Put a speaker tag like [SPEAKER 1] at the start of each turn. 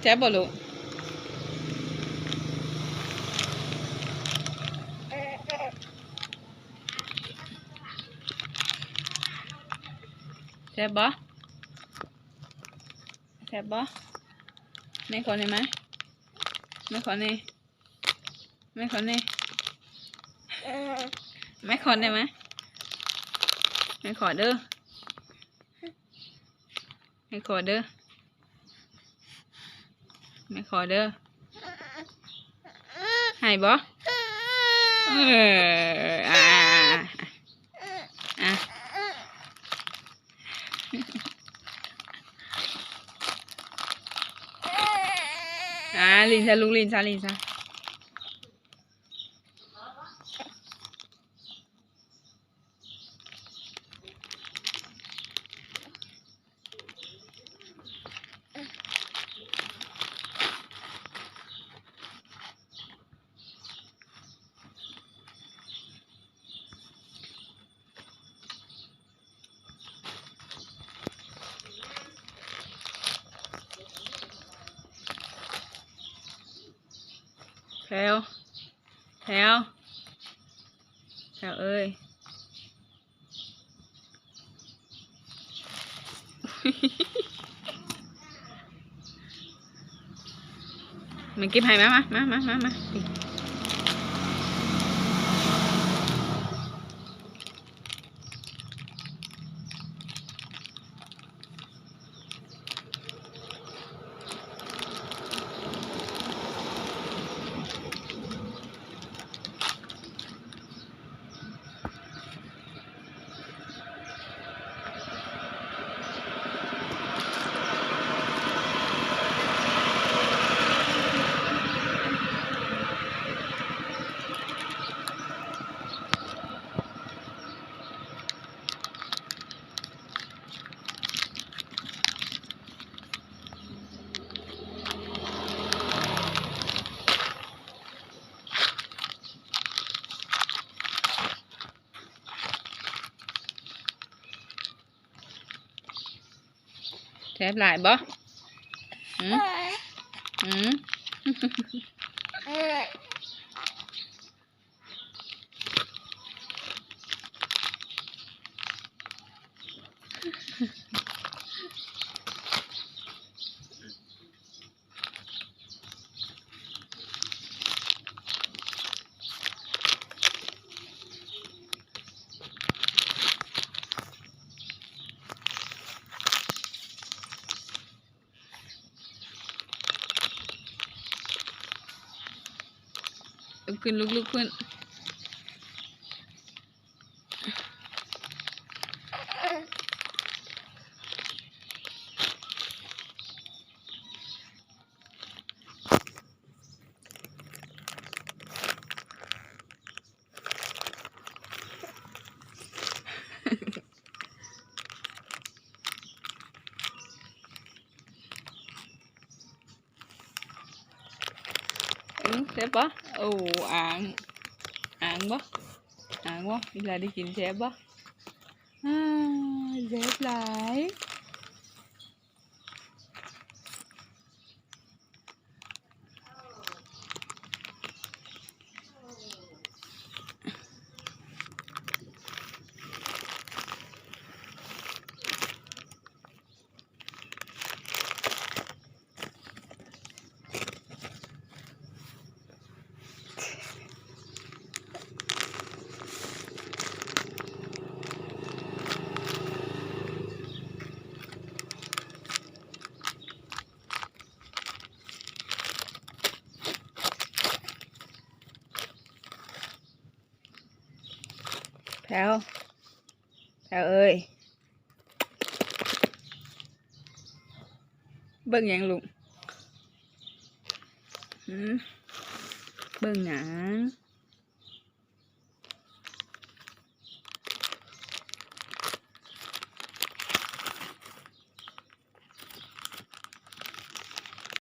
[SPEAKER 1] แจ๊บบ่ลูกแซ่บบ่แซ่บบ่ไม่ขอได้ไหมไม่ขอนี่ไม่ขอนี่ไม่ขอได้ไหมไม่ขอเด้อไม่ขอเด้อไม่ขอเด้อให้บ่อ่าลินซะลูกลินซะลินซะแถวแถวแถวเอ้ยมันเก็บให้มาแทบหลายบ่ลุกขึ้นลุกขึ้นแซ่บบ่โอ้อ่างบ่เวลาได้กินแซ่บบ่แซ่บหลายแถวเอ้ยเบิ่งหยังลุงเบิ่งหยัง